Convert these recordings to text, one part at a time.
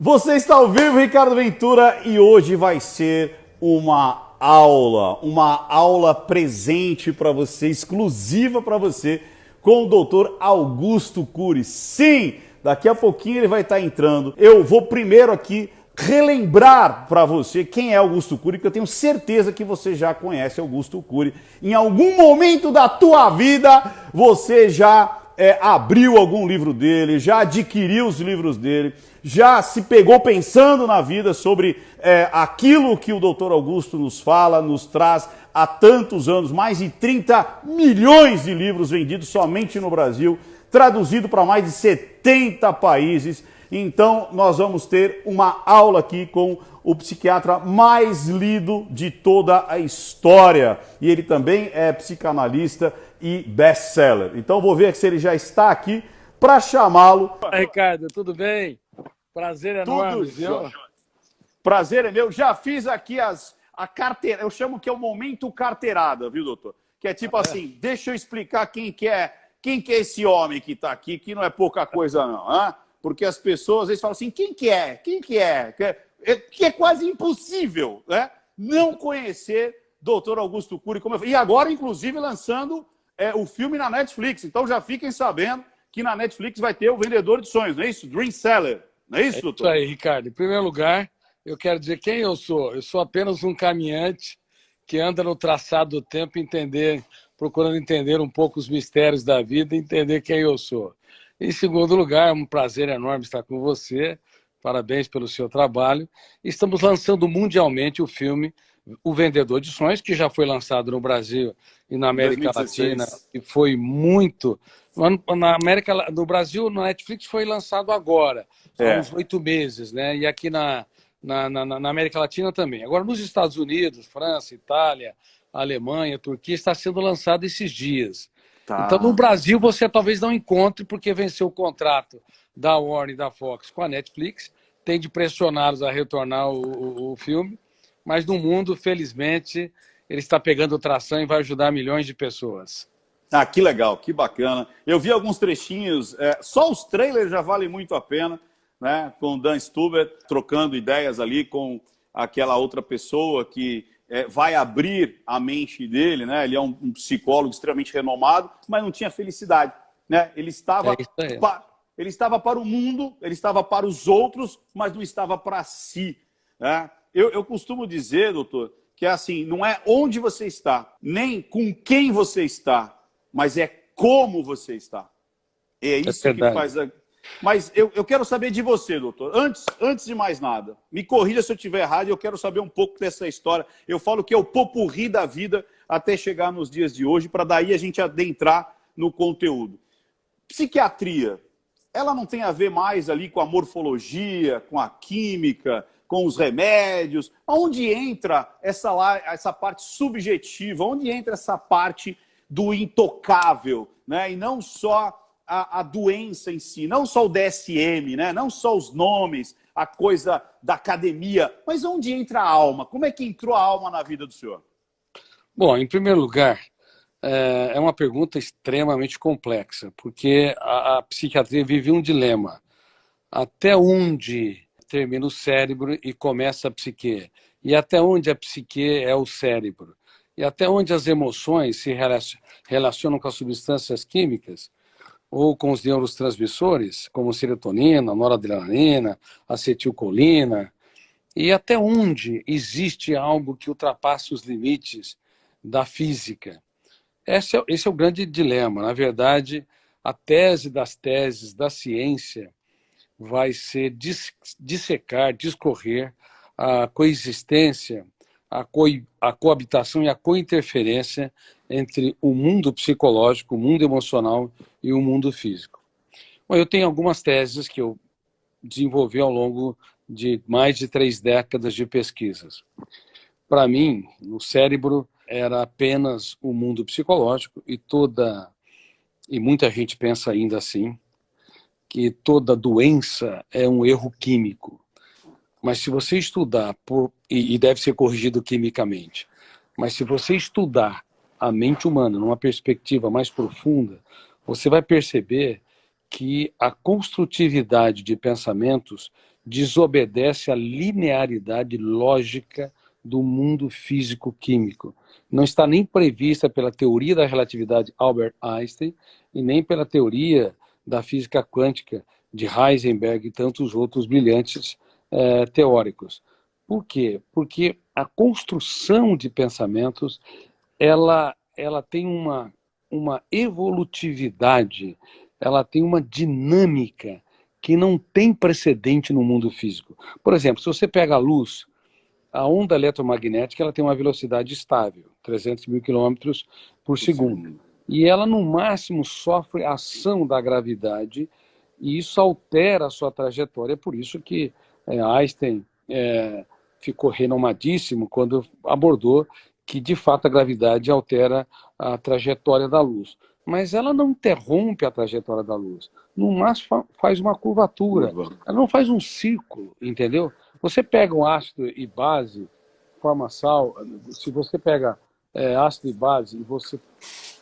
Você está ao vivo, Ricardo Ventura, e hoje vai ser uma aula presente para você, exclusiva para você, com o Dr. Augusto Cury. Sim, daqui a pouquinho ele vai estar entrando. Eu vou primeiro aqui relembrar para você quem é Augusto Cury, que eu tenho certeza que você já conhece Augusto Cury. Em algum momento da tua vida, você já abriu algum livro dele, já adquiriu os livros dele, já se pegou pensando na vida sobre aquilo que o Dr. Augusto nos fala, nos traz há tantos anos, mais de 30 milhões de livros vendidos somente no Brasil, traduzido para mais de 70 países. Então, nós vamos ter uma aula aqui com o psiquiatra mais lido de toda a história. E ele também é psicanalista e best-seller. Então, vou ver se ele já está aqui para chamá-lo. Ricardo, tudo bem? Prazer enorme, viu? Prazer é meu. Já fiz aqui a carteira, eu chamo que é o momento carteirada, viu, doutor? Que é tipo assim, deixa eu explicar quem que é esse homem que está aqui, que não é pouca coisa não, hein? Porque as pessoas, eles falam assim, quem que é? Que é quase impossível, né? Não conhecer Dr. Augusto Cury. E agora, inclusive, lançando o filme na Netflix. Então já fiquem sabendo que na Netflix vai ter o Vendedor de Sonhos, não é isso? Dream Seller, não é isso, doutor? Isso aí, Ricardo. Em primeiro lugar, eu quero dizer quem eu sou. Eu sou apenas um caminhante que anda no traçado do tempo, procurando entender um pouco os mistérios da vida e entender quem eu sou. Em segundo lugar, é um prazer enorme estar com você. Parabéns pelo seu trabalho. Estamos lançando mundialmente o filme O Vendedor de Sonhos, que já foi lançado no Brasil e na América 2016. Latina, e foi muito... No Brasil, na Netflix, foi lançado agora, há uns 8 meses, né? E aqui na América Latina também. Agora, nos Estados Unidos, França, Itália, Alemanha, Turquia, está sendo lançado esses dias. Tá. Então, no Brasil, você talvez não encontre, porque venceu o contrato da Warner e da Fox com a Netflix, tem de pressioná-los a retornar o filme, mas no mundo, felizmente, ele está pegando tração e vai ajudar milhões de pessoas. Ah, que legal, que bacana. Eu vi alguns trechinhos, só os trailers já valem muito a pena, né? Com o Dan Stuber trocando ideias ali com aquela outra pessoa que vai abrir a mente dele, né? Ele é um psicólogo extremamente renomado, mas não tinha felicidade, né? Ele estava para o mundo, ele estava para os outros, mas não estava para si, né? Eu costumo dizer, doutor, que assim, não é onde você está, nem com quem você está, mas é como você está. É isso que faz a... Mas eu quero saber de você, doutor. Antes de mais nada, me corrija se eu estiver errado, eu quero saber um pouco dessa história. Eu falo que é o popurrí da vida até chegar nos dias de hoje, para daí a gente adentrar no conteúdo. Psiquiatria, ela não tem a ver mais ali com a morfologia, com a química, com os remédios? Onde entra essa parte subjetiva? Onde entra essa parte do intocável, né? E não só a doença em si, não só o DSM, né? Não só os nomes, a coisa da academia, mas onde entra a alma? Como é que entrou a alma na vida do senhor? Bom, em primeiro lugar, é uma pergunta extremamente complexa, porque a psiquiatria vive um dilema. Até onde termina o cérebro e começa a psique? E até onde a psique é o cérebro? E até onde as emoções se relacionam com as substâncias químicas ou com os neurotransmissores, como serotonina, noradrenalina, acetilcolina, e até onde existe algo que ultrapassa os limites da física. Esse é o grande dilema. Na verdade, a tese das teses da ciência vai ser dissecar, discorrer a coexistência, a coabitação e a cointerferência entre o mundo psicológico, o mundo emocional e o mundo físico. Bom, eu tenho algumas teses que eu desenvolvi ao longo de mais de 3 décadas de pesquisas. Para mim, o cérebro era apenas o mundo psicológico e muita gente pensa ainda assim, que toda doença é um erro químico. Mas se você estudar, e deve ser corrigido quimicamente, mas se você estudar a mente humana numa perspectiva mais profunda, você vai perceber que a construtividade de pensamentos desobedece à linearidade lógica do mundo físico-químico. Não está nem prevista pela teoria da relatividade Albert Einstein e nem pela teoria da física quântica de Heisenberg e tantos outros brilhantes teóricos. Por quê? Porque a construção de pensamentos ela tem uma evolutividade, ela tem uma dinâmica que não tem precedente no mundo físico. Por exemplo, se você pega a luz, a onda eletromagnética ela tem uma velocidade estável, 300 mil quilômetros por segundo. E ela, no máximo, sofre a ação da gravidade e isso altera a sua trajetória. É por isso que Einstein ficou renomadíssimo quando abordou que, de fato, a gravidade altera a trajetória da luz. Mas ela não interrompe a trajetória da luz. No máximo, faz uma curvatura. Ela não faz um círculo, entendeu? Você pega um ácido e base, forma sal, se você pega ácido e base e você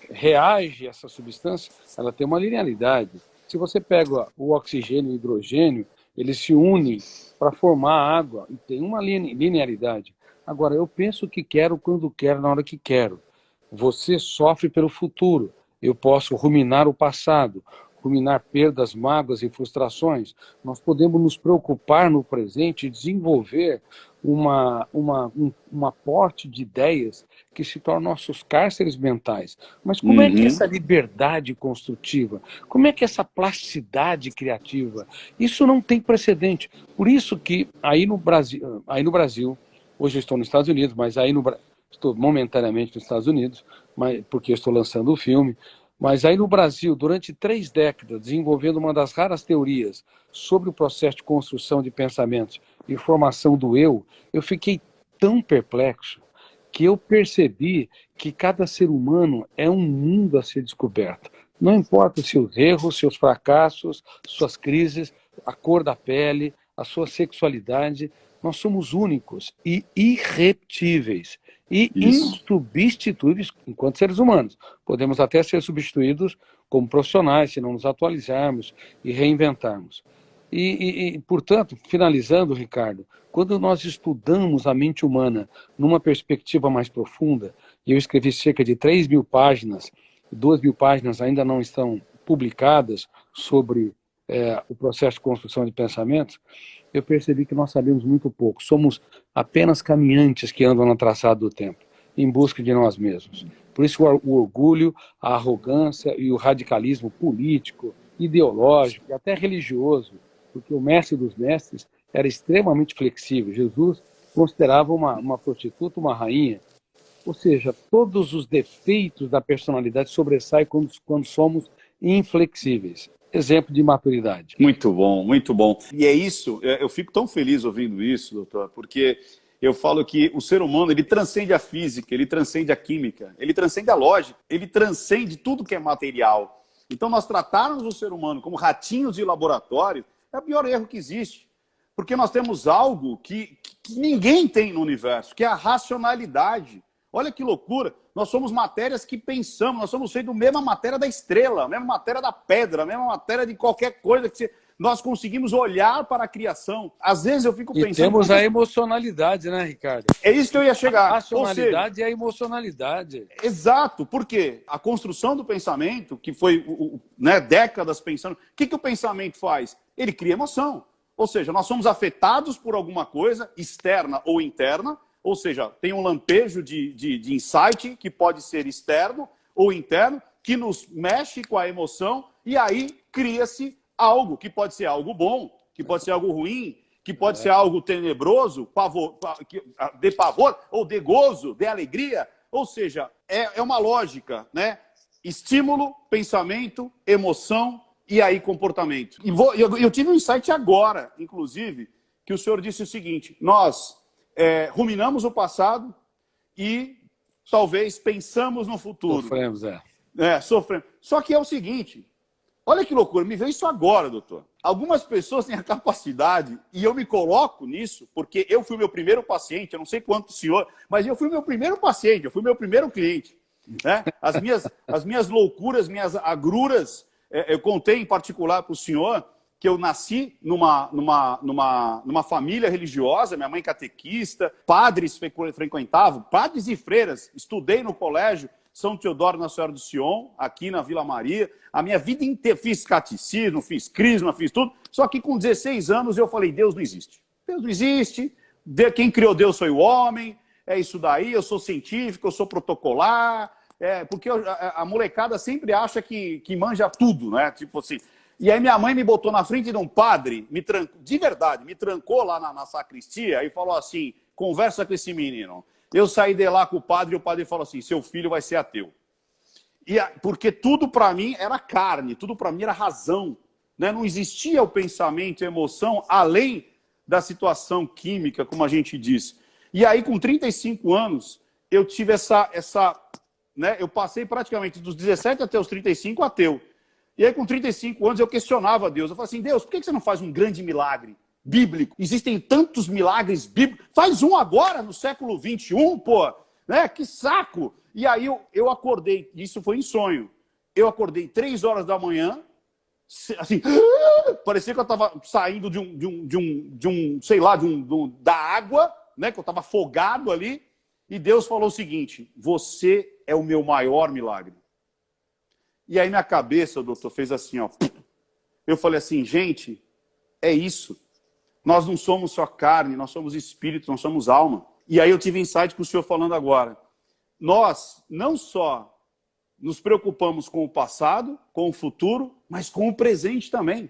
reage a essa substância, ela tem uma linearidade. Se você pega o oxigênio e o hidrogênio, eles se unem para formar água e tem uma linearidade. Agora, eu penso o que quero, quando quero, na hora que quero. Você sofre pelo futuro. Eu posso ruminar o passado, ruminar perdas, mágoas e frustrações. Nós podemos nos preocupar no presente e desenvolver um aporte de ideias que se tornam nossos cárceres mentais. Mas como é que essa liberdade construtiva, como é que essa plasticidade criativa, isso não tem precedente. Por isso que aí no Brasil, hoje eu estou nos Estados Unidos, mas estou momentaneamente nos Estados Unidos, porque eu estou lançando o filme, mas aí no Brasil, durante 3 décadas, desenvolvendo uma das raras teorias sobre o processo de construção de pensamentos e formação do eu fiquei tão perplexo que eu percebi que cada ser humano é um mundo a ser descoberto. Não importa os seus erros, seus fracassos, suas crises, a cor da pele, a sua sexualidade, nós somos únicos e irrepetíveis e insubstituíveis enquanto seres humanos. Podemos até ser substituídos como profissionais, se não nos atualizarmos e reinventarmos. Portanto, finalizando, Ricardo, quando nós estudamos a mente humana numa perspectiva mais profunda, e eu escrevi cerca de 3.000 páginas, 2.000 páginas ainda não estão publicadas sobre o processo de construção de pensamentos, eu percebi que nós sabemos muito pouco. Somos apenas caminhantes que andam na traçada do tempo, em busca de nós mesmos. Por isso o orgulho, a arrogância e o radicalismo político, ideológico e até religioso, porque o mestre dos mestres era extremamente flexível. Jesus considerava uma prostituta uma rainha. Ou seja, todos os defeitos da personalidade sobressaem quando somos inflexíveis. Exemplo de maturidade. Muito bom, muito bom. E é isso, eu fico tão feliz ouvindo isso, doutor, porque eu falo que o ser humano, ele transcende a física, ele transcende a química, ele transcende a lógica, ele transcende tudo que é material. Então, nós tratarmos o ser humano como ratinhos de laboratório é o pior erro que existe. Porque nós temos algo que ninguém tem no universo, que é a racionalidade. Olha que loucura, nós somos matérias que pensamos, nós somos feitos da mesma matéria da estrela, a mesma matéria da pedra, a mesma matéria de qualquer coisa que nós conseguimos olhar para a criação. Às vezes eu fico pensando... E temos a emocionalidade, né, Ricardo? É isso que eu ia chegar. A racionalidade e a emocionalidade. Exato, porque a construção do pensamento, que foi décadas pensando, o que o pensamento faz? Ele cria emoção. Ou seja, nós somos afetados por alguma coisa, externa ou interna, ou seja, tem um lampejo de insight que pode ser externo ou interno, que nos mexe com a emoção e aí cria-se algo, que pode ser algo bom, que pode ser algo ruim, que pode ser algo tenebroso, de pavor, ou de gozo, de alegria. Ou seja, é uma lógica, né? Estímulo, pensamento, emoção e aí comportamento. E eu tive um insight agora, inclusive, que o senhor disse o seguinte: nós ruminamos o passado e talvez pensamos no futuro. Sofremos, sofremos. Só que é o seguinte, olha que loucura, me veio isso agora, doutor. Algumas pessoas têm a capacidade, e eu me coloco nisso, porque eu fui meu primeiro paciente, eu não sei quanto o senhor, mas eu fui meu primeiro paciente, eu fui meu primeiro cliente. Né? As minhas loucuras, minhas agruras, eu contei em particular para o senhor que eu nasci numa família religiosa, minha mãe catequista, padres frequentavam, padres e freiras, estudei no colégio São Teodoro Nossa Senhora do Sion, aqui na Vila Maria, a minha vida inteira, fiz catecismo, fiz crisma, fiz tudo, só que com 16 anos eu falei, Deus não existe. Deus não existe, quem criou Deus foi o homem, é isso daí, eu sou científico, eu sou protocolar, porque a molecada sempre acha que manja tudo, né? Tipo assim. E aí minha mãe me botou na frente de um padre, de verdade, me trancou lá na sacristia e falou assim, conversa com esse menino. Eu saí de lá com o padre e o padre falou assim, seu filho vai ser ateu. Porque tudo para mim era carne, tudo para mim era razão. Né? Não existia o pensamento e a emoção além da situação química, como a gente diz. E aí com 35 anos, eu tive né? Eu passei praticamente dos 17 até os 35 ateu. E aí, com 35 anos, eu questionava Deus. Eu falei assim, Deus, por que você não faz um grande milagre bíblico? Existem tantos milagres bíblicos. Faz um agora, no século XXI, pô. Né? Que saco! E aí, eu acordei. Isso foi em sonho. Eu acordei 3 horas da manhã, assim, parecia que eu estava saindo sei lá, da água, né? Que eu estava afogado ali. E Deus falou o seguinte, você é o meu maior milagre. E aí minha cabeça, doutor, fez assim, ó. Eu falei assim, gente, é isso. Nós não somos só carne, nós somos espírito, nós somos alma. E aí eu tive insight com o senhor falando agora. Nós não só nos preocupamos com o passado, com o futuro, mas com o presente também.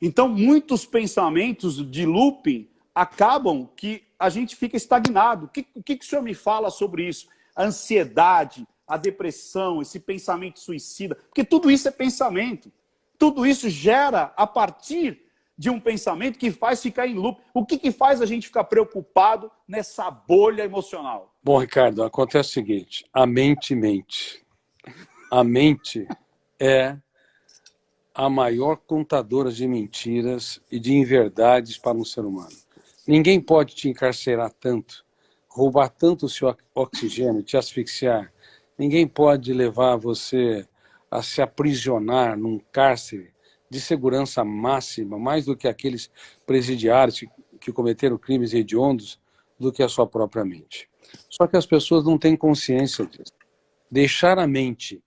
Então, muitos pensamentos de looping acabam que a gente fica estagnado. O que o senhor me fala sobre isso? A ansiedade, a depressão, esse pensamento suicida, porque tudo isso é pensamento. Tudo isso gera a partir de um pensamento que faz ficar em loop. O que faz a gente ficar preocupado nessa bolha emocional? Bom, Ricardo, acontece o seguinte, a mente mente. A mente é a maior contadora de mentiras e de inverdades para um ser humano. Ninguém pode te encarcerar tanto, roubar tanto o seu oxigênio, te asfixiar. Ninguém pode levar você a se aprisionar num cárcere de segurança máxima, mais do que aqueles presidiários que cometeram crimes hediondos, do que a sua própria mente. Só que as pessoas não têm consciência disso. Deixar a mente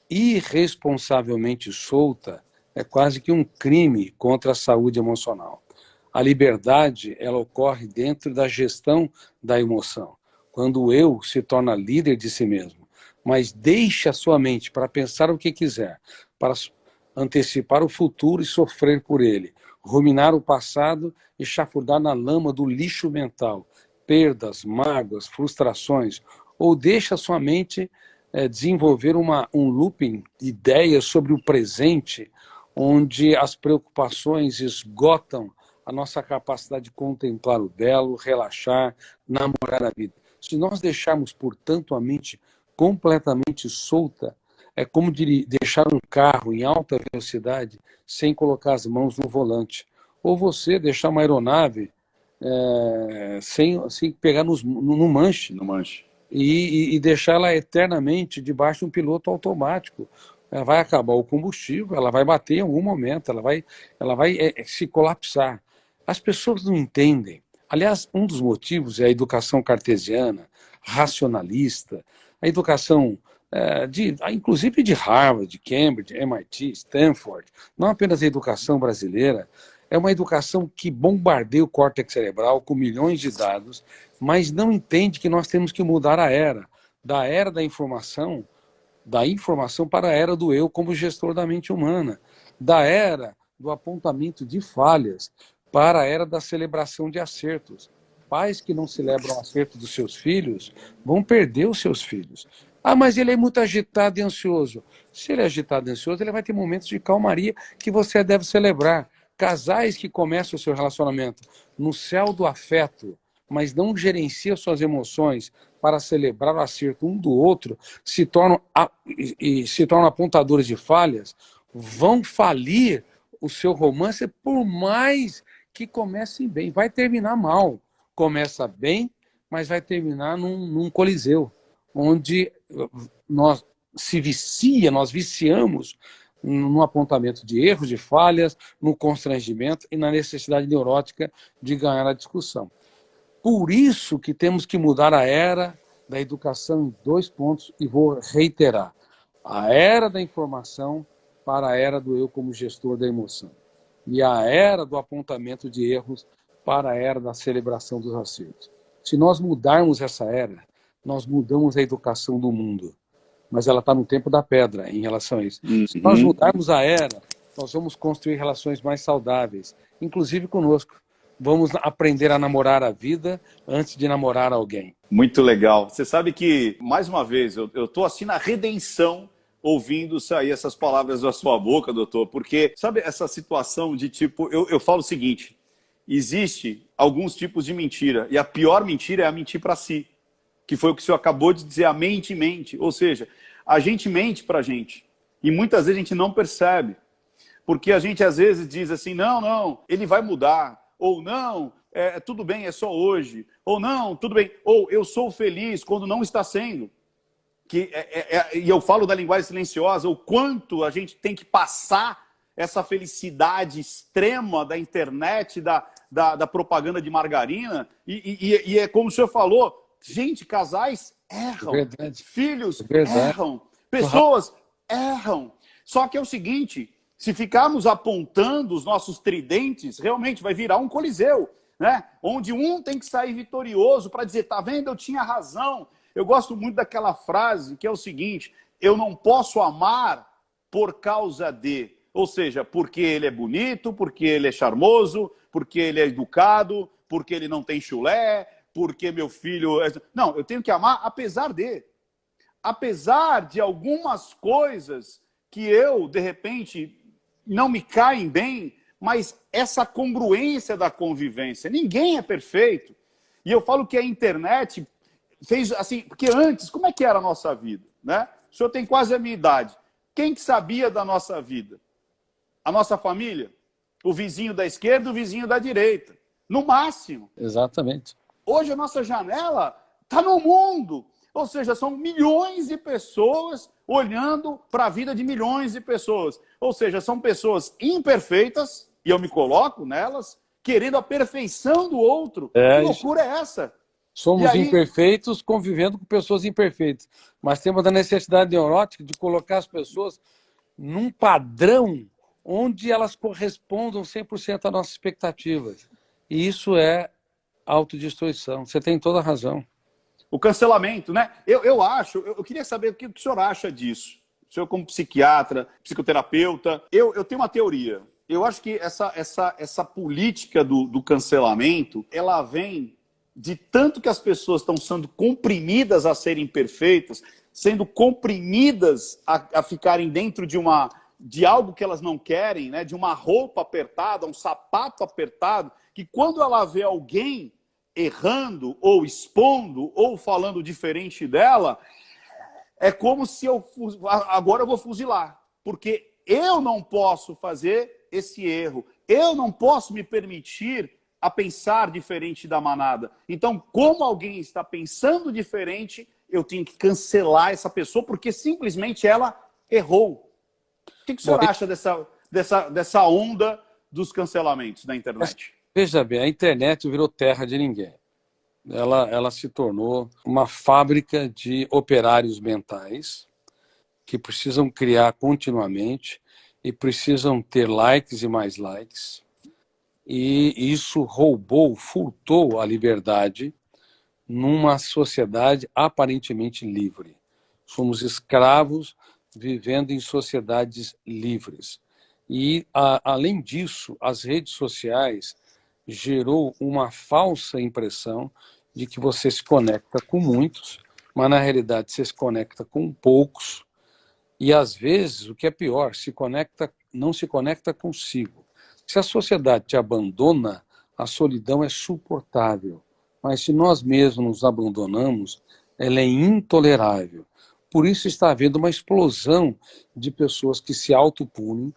irresponsavelmente solta é quase que um crime contra a saúde emocional. A liberdade, ela ocorre dentro da gestão da emoção, quando o eu se torna líder de si mesmo. Mas deixe a sua mente para pensar o que quiser, para antecipar o futuro e sofrer por ele, ruminar o passado e chafurdar na lama do lixo mental, perdas, mágoas, frustrações, ou deixe a sua mente desenvolver um looping de ideias sobre o presente, onde as preocupações esgotam a nossa capacidade de contemplar o belo, relaxar, namorar a vida. Se nós deixarmos, portanto, a mente completamente solta, é como deixar um carro em alta velocidade sem colocar as mãos no volante. Ou você deixar uma aeronave sem pegar no manche. No manche. E deixá-la eternamente debaixo de um piloto automático. Ela vai acabar o combustível, ela vai bater em algum momento, ela vai se colapsar. As pessoas não entendem. Aliás, um dos motivos é a educação cartesiana, racionalista, a educação inclusive de Harvard, de Cambridge, MIT, Stanford, não apenas a educação brasileira, é uma educação que bombardeia o córtex cerebral com milhões de dados, mas não entende que nós temos que mudar a era, da era da informação para a era do eu como gestor da mente humana, da era do apontamento de falhas para a era da celebração de acertos. Pais que não celebram o acerto dos seus filhos vão perder os seus filhos. Ah, mas ele é muito agitado e ansioso. Se ele é agitado e ansioso, ele vai ter momentos de calmaria que você deve celebrar. Casais que começam o seu relacionamento no céu do afeto, mas não gerenciam suas emoções para celebrar o acerto um do outro, se tornam apontadores de falhas, vão falir o seu romance por mais que comecem bem. Vai terminar mal. Começa bem, mas vai terminar num coliseu, onde nós viciamos no apontamento de erros, de falhas, no constrangimento e na necessidade neurótica de ganhar a discussão. Por isso que temos que mudar a era da educação em 2 pontos, e vou reiterar. A era da informação para a era do eu como gestor da emoção. E a era do apontamento de erros para a era da celebração dos acertos. Se nós mudarmos essa era, nós mudamos a educação do mundo. Mas ela está no tempo da pedra em relação a isso. Se nós mudarmos a era, nós vamos construir relações mais saudáveis, inclusive conosco. Vamos aprender a namorar a vida antes de namorar alguém. Muito legal. Você sabe que, mais uma vez, eu estou assim na redenção ouvindo sair essas palavras da sua boca, doutor, porque, sabe, essa situação de tipo, eu falo o seguinte, existe alguns tipos de mentira, e a pior mentira é a mentir para si, que foi o que o senhor acabou de dizer, a mente mente, ou seja, a gente mente para a gente, e muitas vezes a gente não percebe, porque a gente às vezes diz assim, não, ele vai mudar, ou não, tudo bem, é só hoje, ou não, tudo bem, ou eu sou feliz quando não está sendo. E eu falo da linguagem silenciosa, o quanto a gente tem que passar essa felicidade extrema da internet, da propaganda de margarina, e é como o senhor falou, gente, casais erram, filhos erram, pessoas erram. Só que é o seguinte, se ficarmos apontando os nossos tridentes, realmente vai virar um coliseu, né? Onde um tem que sair vitorioso para dizer, tá vendo, eu tinha razão. Eu gosto muito daquela frase que é o seguinte, eu não posso amar por causa de, ou seja, porque ele é bonito, porque ele é charmoso, porque ele é educado, porque ele não tem chulé, porque meu filho... Não, eu tenho que amar apesar de. Apesar de algumas coisas que eu, de repente, não me caem bem, mas essa congruência da convivência. Ninguém é perfeito. E eu falo que a internet fez assim, porque antes, como é que era a nossa vida? Né? O senhor tem quase a minha idade. Quem que sabia da nossa vida? A nossa família? O vizinho da esquerda, o vizinho da direita. No máximo. Exatamente. Hoje a nossa janela está no mundo. Ou seja, são milhões de pessoas olhando para a vida de milhões de pessoas. Ou seja, são pessoas imperfeitas, e eu me coloco nelas, querendo a perfeição do outro. Que loucura é essa? Somos imperfeitos convivendo com pessoas imperfeitas. Mas temos a necessidade neurótica de colocar as pessoas num padrão onde elas correspondam 100% às nossas expectativas. E isso é autodestruição. Você tem toda a razão. O cancelamento, né? Eu queria saber o que o senhor acha disso. O senhor como psiquiatra, psicoterapeuta, eu tenho uma teoria. Eu acho que essa política do cancelamento, ela vem de tanto que as pessoas estão sendo comprimidas a serem perfeitas, sendo comprimidas a ficarem dentro de algo que elas não querem, né? De uma roupa apertada, um sapato apertado, que quando ela vê alguém errando, ou expondo, ou falando diferente dela, é como se agora eu vou fuzilar, porque eu não posso fazer esse erro, eu não posso me permitir a pensar diferente da manada. Então, como alguém está pensando diferente, eu tenho que cancelar essa pessoa, porque simplesmente ela errou. O que o senhor acha dessa onda dos cancelamentos na internet? Veja bem, a internet virou terra de ninguém. Ela se tornou uma fábrica de operários mentais que precisam criar continuamente e precisam ter likes e mais likes. E isso furtou a liberdade numa sociedade aparentemente livre. Somos escravos vivendo em sociedades livres. E, além disso, as redes sociais gerou uma falsa impressão de que você se conecta com muitos, mas na realidade você se conecta com poucos e às vezes, o que é pior, não se conecta consigo. Se a sociedade te abandona, a solidão é suportável, mas se nós mesmos nos abandonamos, ela é intolerável. Por isso está havendo uma explosão de pessoas que se autopunem,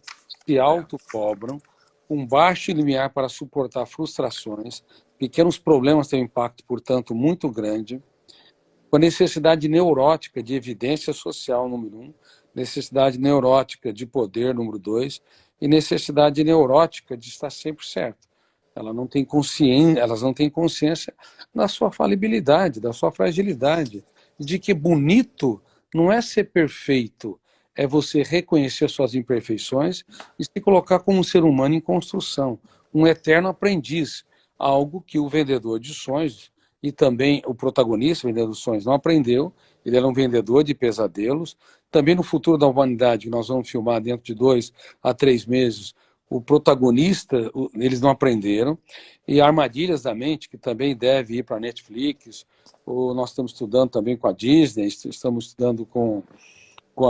se autocobram, com baixo limiar para suportar frustrações, pequenos problemas têm um impacto, portanto, muito grande, com a necessidade neurótica de evidência social, número 1, necessidade neurótica de poder, número 2, e necessidade neurótica de estar sempre certo. Elas não têm consciência da sua falibilidade, da sua fragilidade, de que bonito não é ser perfeito, é você reconhecer suas imperfeições e se colocar como um ser humano em construção, um eterno aprendiz, algo que o vendedor de sonhos e também o protagonista, o vendedor de sonhos, não aprendeu. Ele era um vendedor de pesadelos. Também no Futuro da Humanidade, que nós vamos filmar dentro de 2 a 3 meses, o protagonista, eles não aprenderam. E Armadilhas da Mente, que também deve ir para a Netflix, ou nós estamos estudando também com a Disney, estamos estudando com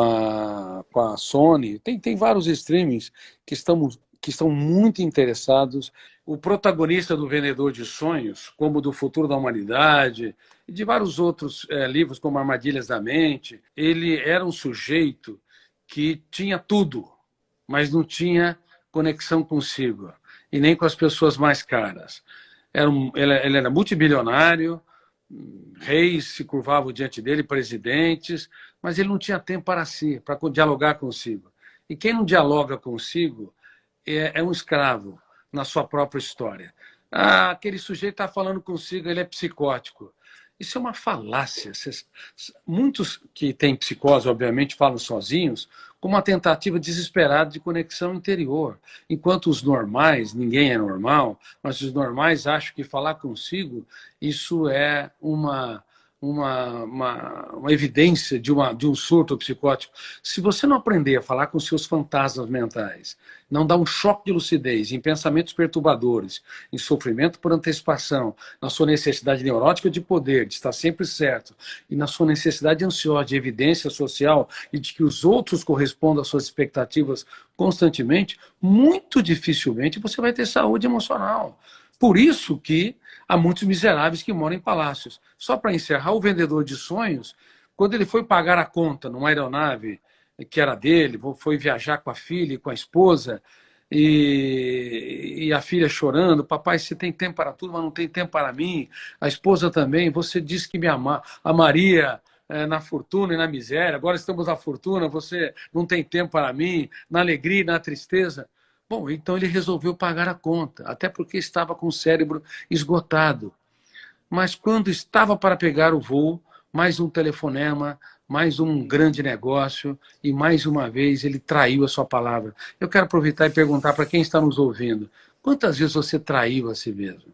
a Sony. Tem vários streamings que estão muito interessados. O protagonista do Vendedor de Sonhos, como do Futuro da Humanidade, e de vários outros livros, como Armadilhas da Mente, ele era um sujeito que tinha tudo, mas não tinha conexão consigo, e nem com as pessoas mais caras. Ele era multibilionário, reis se curvavam diante dele, presidentes, mas ele não tinha tempo para si, para dialogar consigo. E quem não dialoga consigo é um escravo na sua própria história. Aquele sujeito está falando consigo, ele é psicótico. Isso é uma falácia. Muitos que têm psicose, obviamente, falam sozinhos, como uma tentativa desesperada de conexão interior. Enquanto os normais, ninguém é normal, mas os normais acham que falar consigo, isso é uma evidência de um surto psicótico. Se você não aprender a falar com seus fantasmas mentais, não dar um choque de lucidez em pensamentos perturbadores, em sofrimento por antecipação, na sua necessidade neurótica de poder, de estar sempre certo, e na sua necessidade ansiosa de evidência social e de que os outros correspondam às suas expectativas constantemente, muito dificilmente você vai ter saúde emocional. Por isso que há muitos miseráveis que moram em palácios. Só para encerrar, o Vendedor de Sonhos, quando ele foi pagar a conta numa aeronave que era dele, foi viajar com a filha e com a esposa, e a filha chorando: papai, você tem tempo para tudo, mas não tem tempo para mim. A esposa também: você disse que me amaria na fortuna e na miséria, agora estamos na fortuna, você não tem tempo para mim, na alegria e na tristeza. Bom, então ele resolveu pagar a conta, até porque estava com o cérebro esgotado. Mas quando estava para pegar o voo, mais um telefonema, mais um grande negócio, e mais uma vez ele traiu a sua palavra. Eu quero aproveitar e perguntar para quem está nos ouvindo: quantas vezes você traiu a si mesmo?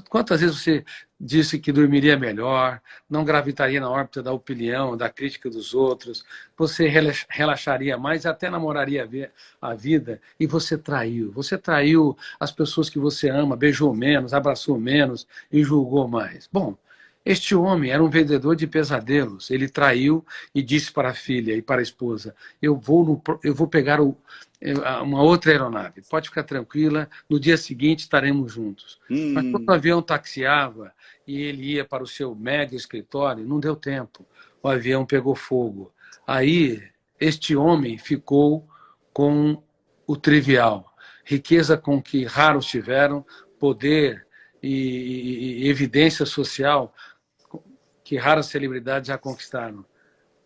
Quantas vezes você disse que dormiria melhor, não gravitaria na órbita da opinião, da crítica dos outros, você relaxaria mais, até namoraria a vida, e você traiu? Você traiu as pessoas que você ama, beijou menos, abraçou menos e julgou mais. Bom, este homem era um vendedor de pesadelos. Ele traiu e disse para a filha e para a esposa: eu vou pegar uma outra aeronave, pode ficar tranquila, no dia seguinte estaremos juntos. Mas quando o avião taxiava e ele ia para o seu mega escritório, não deu tempo, o avião pegou fogo. Aí este homem ficou com o trivial, riqueza com que raros tiveram, poder e evidência social que raras celebridades já conquistaram,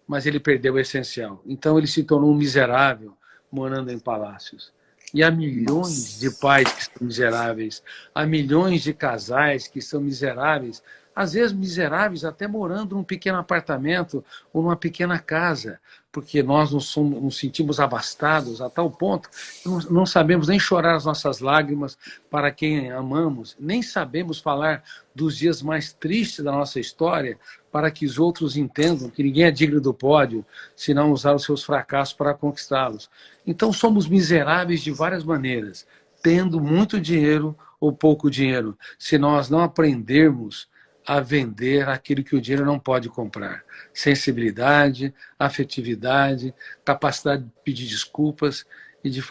mas ele perdeu o essencial. Então ele se tornou um miserável, morando em palácios. E há milhões de pais que são miseráveis, há milhões de casais que são miseráveis, às vezes miseráveis até morando num pequeno apartamento ou numa pequena casa, porque nós nos sentimos abastados a tal ponto que não sabemos nem chorar as nossas lágrimas para quem amamos, nem sabemos falar dos dias mais tristes da nossa história para que os outros entendam que ninguém é digno do pódio se não usar os seus fracassos para conquistá-los. Então somos miseráveis de várias maneiras, tendo muito dinheiro ou pouco dinheiro, se nós não aprendermos a vender aquilo que o dinheiro não pode comprar: sensibilidade, afetividade, capacidade de pedir desculpas e de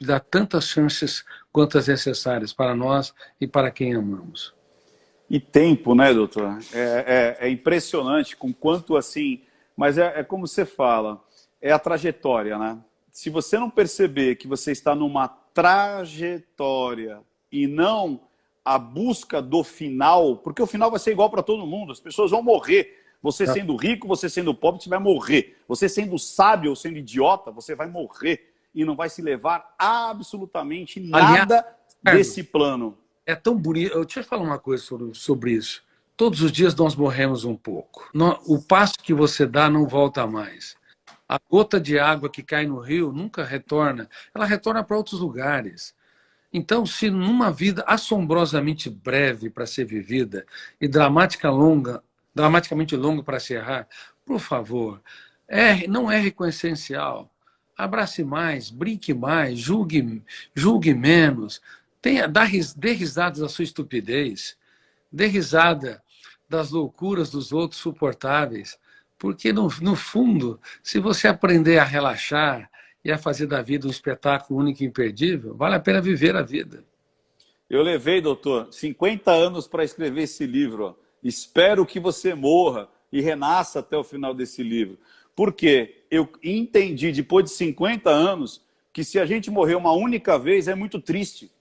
dar tantas chances quantas necessárias para nós e para quem amamos. E tempo, né, doutor? É impressionante com quanto assim... Mas é como você fala, é a trajetória, né? Se você não perceber que você está numa trajetória e não a busca do final, porque o final vai ser igual para todo mundo, as pessoas vão morrer, Você sendo rico, você sendo pobre, você vai morrer. Você sendo sábio ou sendo idiota, você vai morrer. E não vai se levar absolutamente nada desse plano. É tão bonito. Eu te falar uma coisa sobre isso. Todos os dias nós morremos um pouco. O passo que você dá não volta mais. A gota de água que cai no rio nunca retorna. Ela retorna para outros lugares. Então, se numa vida assombrosamente breve para ser vivida e dramaticamente longa para se errar, por favor, não erre com o essencial. Abrace mais, brinque mais, julgue menos. Dê risadas da sua estupidez. Dê risada das loucuras dos outros suportáveis. Porque, no fundo, se você aprender a relaxar e a fazer da vida um espetáculo único e imperdível, vale a pena viver a vida. Eu levei, doutor, 50 anos para escrever esse livro. Espero que você morra e renasça até o final desse livro. Porque eu entendi, depois de 50 anos, que se a gente morrer uma única vez, é muito triste.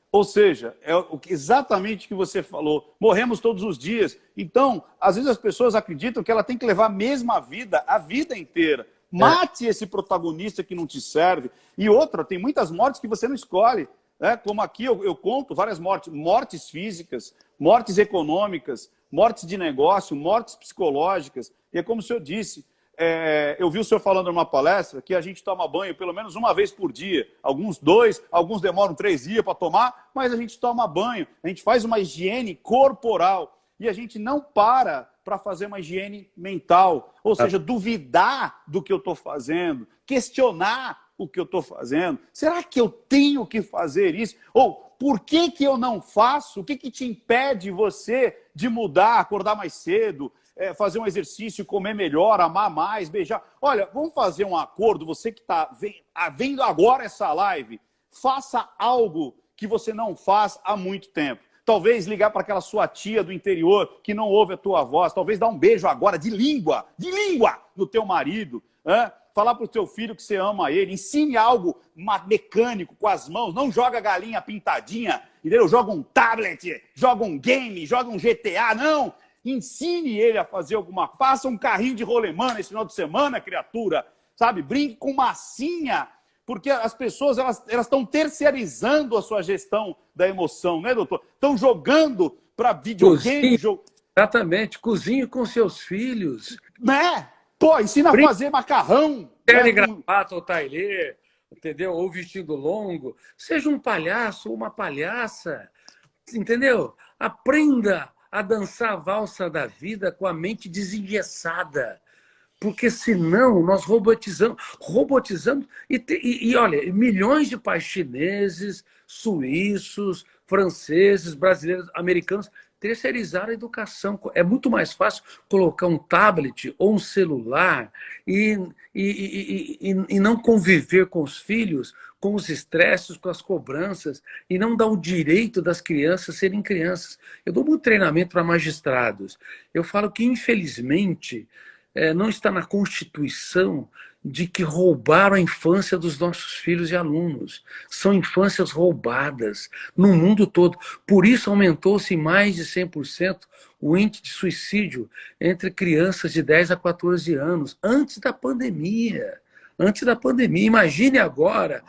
Ou seja, é exatamente o que você falou. Morremos todos os dias. Então, às vezes as pessoas acreditam que ela tem que levar a mesma vida a vida inteira. Mate esse protagonista que não te serve. E outra, tem muitas mortes que você não escolhe. Né? Como aqui eu conto várias mortes. Mortes físicas, mortes econômicas, mortes de negócio, mortes psicológicas. E é como o senhor disse, eu vi o senhor falando numa palestra que a gente toma banho pelo menos uma vez por dia. Alguns 2, alguns demoram 3 dias para tomar, mas a gente toma banho. A gente faz uma higiene corporal. E a gente não para fazer uma higiene mental. Ou seja, duvidar do que eu estou fazendo, questionar o que eu estou fazendo. Será que eu tenho que fazer isso? Ou por que eu não faço? O que te impede você de mudar, acordar mais cedo, fazer um exercício, comer melhor, amar mais, beijar? Olha, vamos fazer um acordo, você que está vendo agora essa live, faça algo que você não faz há muito tempo. Talvez ligar para aquela sua tia do interior que não ouve a tua voz. Talvez dar um beijo agora de língua no teu marido. Falar para o teu filho que você ama ele. Ensine algo mecânico com as mãos. Não joga galinha pintadinha, entendeu? Joga um tablet, joga um game, joga um GTA. Não! Ensine ele a fazer alguma... Faça um carrinho de rolemã nesse final de semana, criatura. Sabe? Brinque com massinha. Porque as pessoas elas estão terceirizando a sua gestão da emoção, né, doutor? Estão jogando para videogame. Exatamente, cozinhe com seus filhos. Né? Pô, ensina a fazer macarrão. Terno e gravata ou tailê, entendeu? Ou vestido longo. Seja um palhaço ou uma palhaça, entendeu? Aprenda a dançar a valsa da vida com a mente desengessada. Porque senão nós robotizamos e olha, milhões de pais chineses, suíços, franceses, brasileiros, americanos terceirizaram a educação. É muito mais fácil colocar um tablet ou um celular e não conviver com os filhos, com os estresses, com as cobranças, e não dar o direito das crianças serem crianças. Eu dou muito treinamento para magistrados. Eu falo que, infelizmente, não está na Constituição de que roubaram a infância dos nossos filhos e alunos. São infâncias roubadas no mundo todo. Por isso aumentou-se em mais de 100% o índice de suicídio entre crianças de 10 a 14 anos, antes da pandemia. Antes da pandemia. Imagine agora,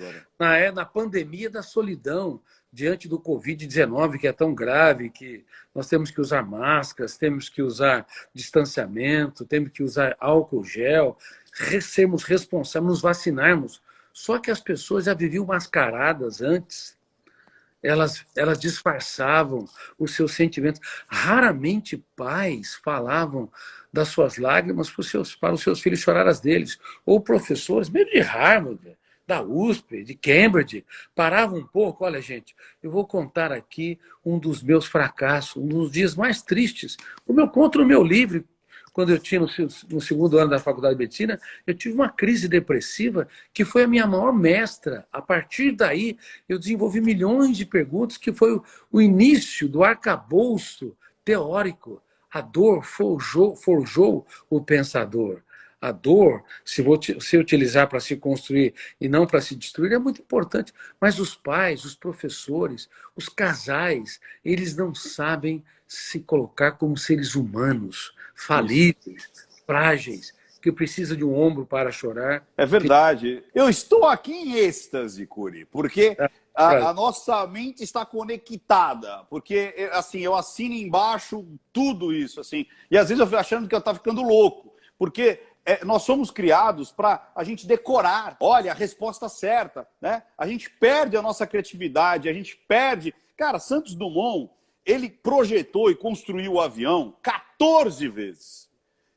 na pandemia da solidão, diante do Covid-19, que é tão grave, que nós temos que usar máscaras, temos que usar distanciamento, temos que usar álcool gel, sermos responsáveis, nos vacinarmos. Só que as pessoas já viviam mascaradas antes. Elas disfarçavam os seus sentimentos. Raramente pais falavam das suas lágrimas para os seus filhos chorar as deles. Ou professores, mesmo de Harvard, da USP, de Cambridge, paravam um pouco. Olha, gente, eu vou contar aqui um dos meus fracassos, um dos dias mais tristes. Eu conto no meu livro. Quando eu tinha no segundo ano da faculdade de medicina, eu tive uma crise depressiva que foi a minha maior mestra. A partir daí, eu desenvolvi milhões de perguntas, que foi o início do arcabouço teórico. A dor forjou o pensador. A dor, se utilizar para se construir e não para se destruir, é muito importante. Mas os pais, os professores, os casais, eles não sabem se colocar como seres humanos, falíveis, frágeis, que precisam de um ombro para chorar. É verdade. Eu estou aqui em êxtase, Curi, porque a nossa mente está conectada. Porque, assim, eu assino embaixo tudo isso, assim. E às vezes eu fico achando que eu estava ficando louco. Porque nós somos criados para a gente decorar. Olha, a resposta certa, né? A gente perde a nossa criatividade, a gente perde... Cara, Santos Dumont, ele projetou e construiu o avião 14 vezes.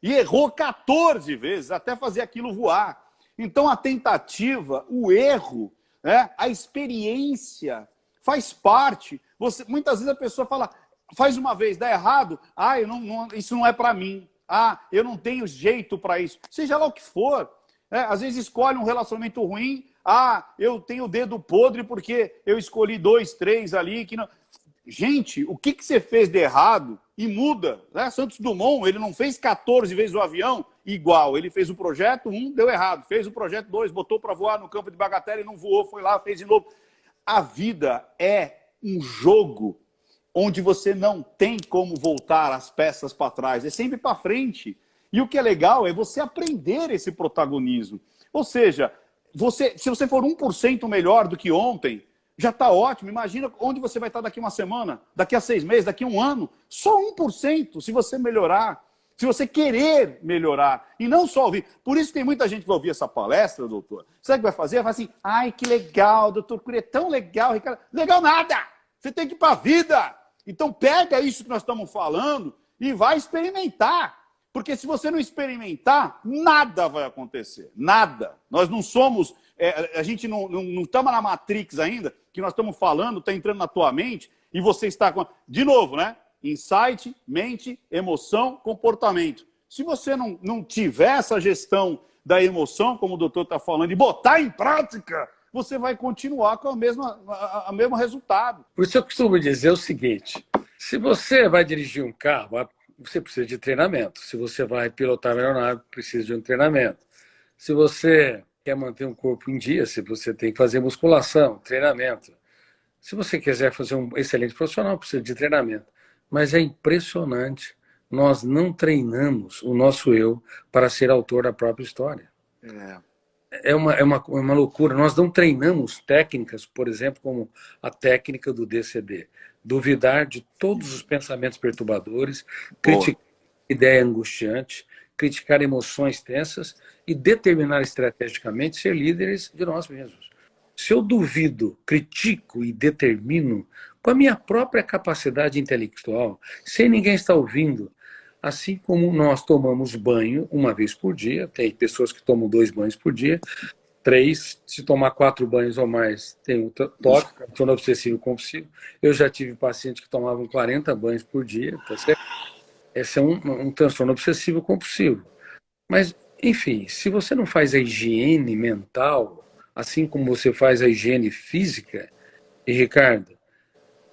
E errou 14 vezes até fazer aquilo voar. Então, a tentativa, o erro, né, a experiência faz parte. Muitas vezes a pessoa fala, faz uma vez, dá errado, isso não é para mim. Eu não tenho jeito para isso. Seja lá o que for. Às vezes escolhe um relacionamento ruim, eu tenho o dedo podre porque eu escolhi 2, 3 ali que não... Gente, o que você fez de errado e muda, né? Santos Dumont, ele não fez 14 vezes o avião igual. Ele fez o projeto 1, deu errado. Fez o projeto 2, botou para voar no campo de Bagatelle e não voou, foi lá, fez de novo. A vida é um jogo onde você não tem como voltar as peças para trás. É sempre para frente. E o que é legal é você aprender esse protagonismo. Ou seja, se você for 1% melhor do que ontem, já está ótimo. Imagina onde você vai estar daqui uma semana, daqui a 6 meses, daqui a 1 ano. Só 1%, se você melhorar, se você querer melhorar. E não só ouvir. Por isso tem muita gente que vai ouvir essa palestra, doutor. Sabe o que vai fazer? Vai assim, ai, que legal, doutor Cury, é tão legal, Ricardo. Legal nada! Você tem que ir para a vida. Então pega isso que nós estamos falando e vai experimentar. Porque se você não experimentar, nada vai acontecer. Nada. Nós não somos... a gente não estamos na Matrix ainda, que nós estamos falando, está entrando na tua mente, e você está com... De novo, né? Insight, mente, emoção, comportamento. Se você não tiver essa gestão da emoção, como o doutor está falando, e botar em prática, você vai continuar com o mesmo resultado. Por isso eu costumo dizer o seguinte, se você vai dirigir um carro, você precisa de treinamento. Se você vai pilotar uma aeronave, precisa de um treinamento. Se você quer manter um corpo em dia, se você tem que fazer musculação, treinamento. Se você quiser fazer um excelente profissional, precisa de treinamento. Mas é impressionante, nós não treinamos o nosso eu para ser autor da própria história. É uma loucura. Nós não treinamos técnicas, por exemplo, como a técnica do DCD. Duvidar de todos os pensamentos perturbadores, criticar ideia angustiante, criticar emoções tensas e determinar estrategicamente ser líderes de nós mesmos. Se eu duvido, critico e determino com a minha própria capacidade intelectual, sem ninguém estar ouvindo, assim como nós tomamos banho uma vez por dia, tem pessoas que tomam 2 banhos por dia, 3, se tomar 4 banhos ou mais, tem o TOC, transtorno obsessivo compulsivo. Eu já tive pacientes que tomavam 40 banhos por dia, tá certo? Esse é um transtorno obsessivo compulsivo. Mas, enfim, se você não faz a higiene mental, assim como você faz a higiene física, e Ricardo,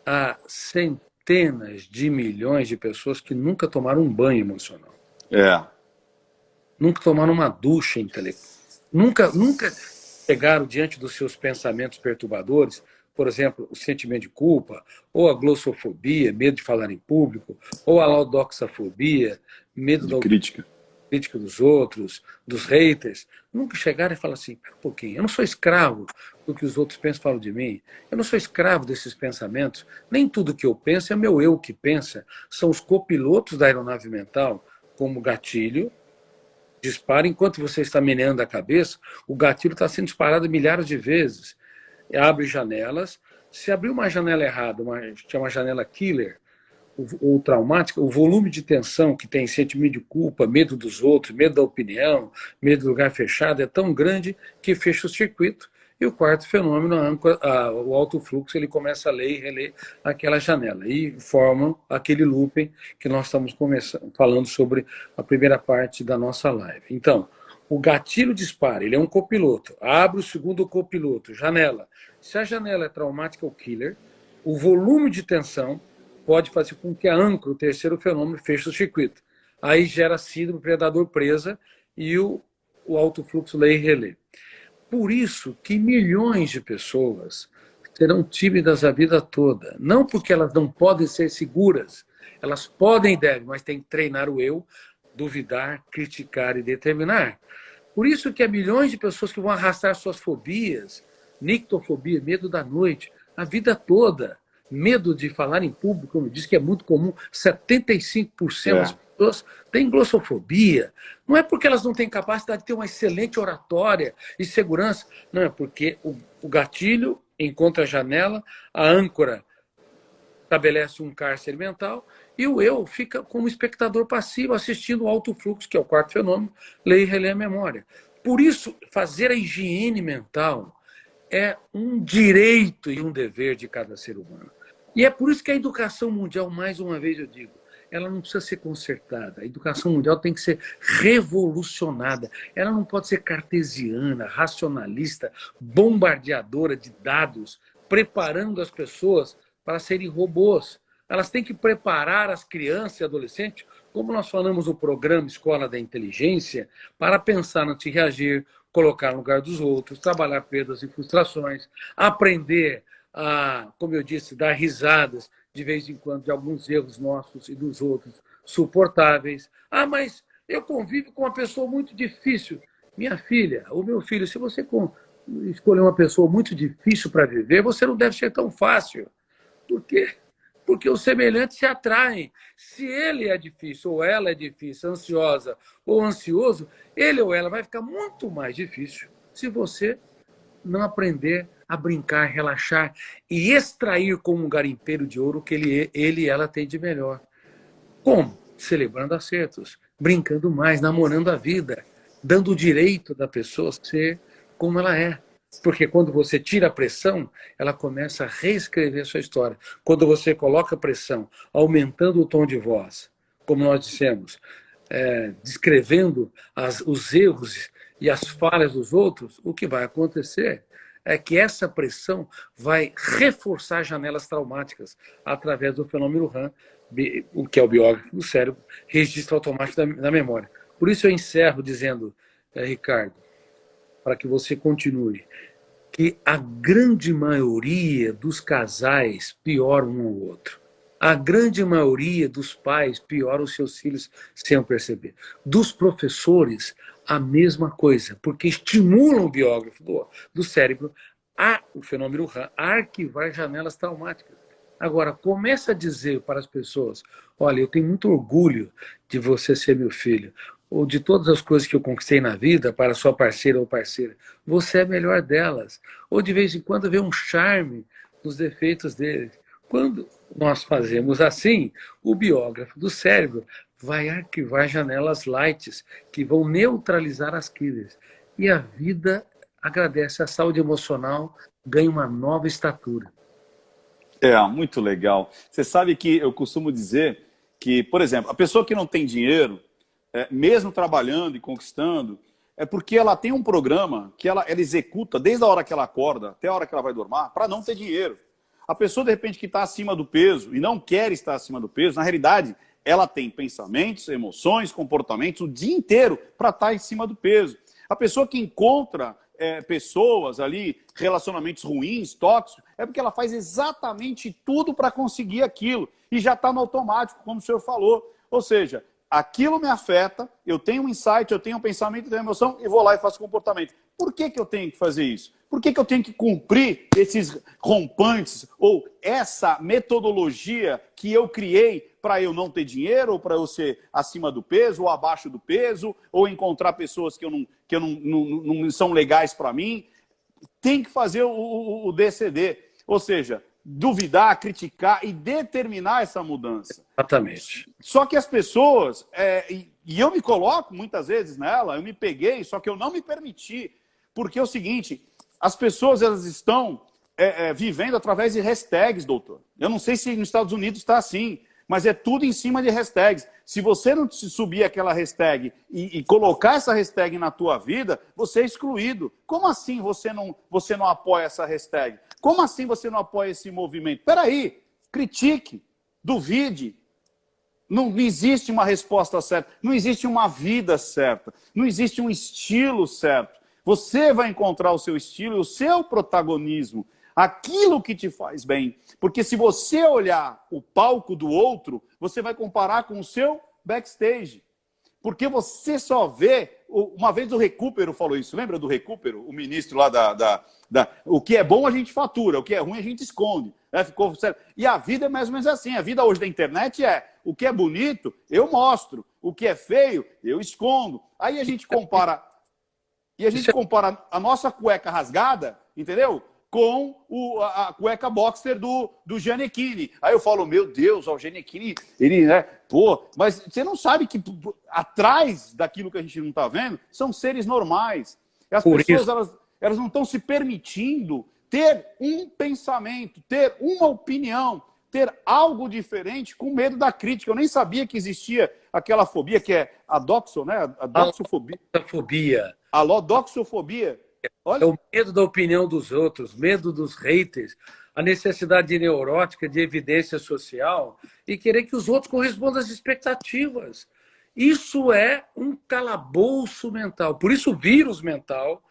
há centenas de milhões de pessoas que nunca tomaram um banho emocional. Nunca tomaram uma ducha intelectual. Nunca chegaram diante dos seus pensamentos perturbadores, por exemplo, o sentimento de culpa, ou a glossofobia, medo de falar em público, ou a laudoxafobia, medo da crítica dos outros, dos haters. Nunca chegaram e falaram assim, um pouquinho, eu não sou escravo do que os outros pensam e falam de mim, eu não sou escravo desses pensamentos, nem tudo que eu penso é meu eu que pensa, são os copilotos da aeronave mental, como gatilho, dispara, enquanto você está meneando a cabeça, o gatilho está sendo disparado milhares de vezes. Abre janelas. Se abrir uma janela errada, uma janela killer, ou traumática, o volume de tensão que tem sentimento de culpa, medo dos outros, medo da opinião, medo do lugar fechado, é tão grande que fecha o circuito. E o quarto fenômeno, o alto fluxo, ele começa a ler e reler aquela janela. E formam aquele looping que nós estamos falando sobre a primeira parte da nossa live. Então, o gatilho dispara, ele é um copiloto. Abre o segundo copiloto, janela. Se a janela é traumática ou killer, o volume de tensão pode fazer com que a âncora, o terceiro fenômeno, feche o circuito. Aí gera síndrome predador-presa e o alto fluxo lei e relé. Por isso que milhões de pessoas serão tímidas a vida toda. Não porque elas não podem ser seguras, elas podem e devem, mas tem que treinar o eu, duvidar, criticar e determinar. Por isso que há milhões de pessoas que vão arrastar suas fobias, nictofobia, medo da noite, a vida toda. Medo de falar em público, como eu disse, que é muito comum, 75% das pessoas têm glossofobia. Não é porque elas não têm capacidade de ter uma excelente oratória e segurança, não, é porque o gatilho encontra a janela, a âncora estabelece um cárcere mental e o eu fica como espectador passivo assistindo o alto fluxo, que é o quarto fenômeno, lei e relé a memória. Por isso, fazer a higiene mental é um direito e um dever de cada ser humano. E é por isso que a educação mundial, mais uma vez eu digo, ela não precisa ser consertada. A educação mundial tem que ser revolucionada. Ela não pode ser cartesiana, racionalista, bombardeadora de dados, preparando as pessoas para serem robôs. Elas têm que preparar as crianças e adolescentes, como nós falamos no programa Escola da Inteligência, para pensar antes de reagir, colocar no lugar dos outros, trabalhar perdas e frustrações, aprender a, como eu disse, dar risadas de vez em quando de alguns erros nossos e dos outros suportáveis. Ah, mas eu convivo com uma pessoa muito difícil. Minha filha, ou meu filho, se você escolher uma pessoa muito difícil para viver, você não deve ser tão fácil. Por quê? Porque os semelhantes se atraem. Se ele é difícil, ou ela é difícil, ansiosa ou ansioso, ele ou ela vai ficar muito mais difícil se você não aprender a brincar, relaxar e extrair como um garimpeiro de ouro o que ele e ela têm de melhor. Como? Celebrando acertos, brincando mais, namorando a vida, dando o direito da pessoa ser como ela é. Porque quando você tira a pressão, ela começa a reescrever a sua história. Quando você coloca pressão, aumentando o tom de voz, como nós dissemos, descrevendo os erros e as falhas dos outros, o que vai acontecer é que essa pressão vai reforçar janelas traumáticas através do fenômeno RAM, o que é o biógrafo do cérebro, registro automático da memória. Por isso eu encerro dizendo, Ricardo, para que você continue, que a grande maioria dos casais piora um ao outro. A grande maioria dos pais piora os seus filhos sem perceber. Dos professores, a mesma coisa, porque estimulam o biógrafo do cérebro, o fenômeno RAM, a arquivar janelas traumáticas. Agora, começa a dizer para as pessoas, olha, eu tenho muito orgulho de você ser meu filho, ou de todas as coisas que eu conquistei na vida para sua parceira ou parceira, você é a melhor delas. Ou de vez em quando vê um charme nos defeitos deles. Quando nós fazemos assim, o biógrafo do cérebro vai arquivar janelas lights que vão neutralizar as killers. E a vida agradece, a saúde emocional ganha uma nova estatura. Muito legal. Você sabe que eu costumo dizer que, por exemplo, a pessoa que não tem dinheiro, mesmo trabalhando e conquistando, é porque ela tem um programa que ela executa desde a hora que ela acorda até a hora que ela vai dormir para não ter dinheiro. A pessoa, de repente, que está acima do peso e não quer estar acima do peso, na realidade, ela tem pensamentos, emoções, comportamentos o dia inteiro para estar em cima do peso. A pessoa que encontra pessoas ali, relacionamentos ruins, tóxicos, é porque ela faz exatamente tudo para conseguir aquilo e já está no automático, como o senhor falou. Ou seja, aquilo me afeta, eu tenho um insight, eu tenho um pensamento, eu tenho uma emoção e vou lá e faço comportamento. Por que eu tenho que fazer isso? Por que eu tenho que cumprir esses rompantes ou essa metodologia que eu criei para eu não ter dinheiro, ou para eu ser acima do peso, ou abaixo do peso, ou encontrar pessoas que não são legais para mim? Tem que fazer o DCD, ou seja, duvidar, criticar e determinar essa mudança. Exatamente. Só que as pessoas, e eu me coloco muitas vezes nela, eu me peguei, só que eu não me permiti, porque é o seguinte, as pessoas elas estão vivendo através de hashtags, doutor. Eu não sei se nos Estados Unidos está assim, mas é tudo em cima de hashtags. Se você não subir aquela hashtag e colocar essa hashtag na tua vida, você é excluído. Como assim você não apoia essa hashtag? Como assim você não apoia esse movimento? Espera aí, critique, duvide, Não existe uma resposta certa, não existe uma vida certa, não existe um estilo certo. Você vai encontrar o seu estilo e o seu protagonismo, aquilo que te faz bem. Porque se você olhar o palco do outro, você vai comparar com o seu backstage. Porque você só vê... Uma vez o Recupero falou isso, lembra do Recupero? O ministro lá o que é bom a gente fatura, o que é ruim a gente esconde. Ficou sério. E a vida é mais ou menos assim. A vida hoje da internet é o que é bonito, eu mostro. O que é feio, eu escondo. Aí a gente compara... E a gente compara a nossa cueca rasgada, entendeu? Com a cueca boxer do Gianecchini. Aí eu falo, meu Deus, o Gianecchini, ele, né? Pô, mas você não sabe que atrás daquilo que a gente não está vendo, são seres normais. E as pessoas, elas não estão se permitindo ter um pensamento, ter uma opinião, ter algo diferente com medo da crítica. Eu nem sabia que existia aquela fobia que é a doxo, né? A doxofobia. A doxofobia. Olha. É o medo da opinião dos outros, medo dos haters, a necessidade neurótica de evidência social e querer que os outros correspondam às expectativas. Isso é um calabouço mental. Por isso o vírus mental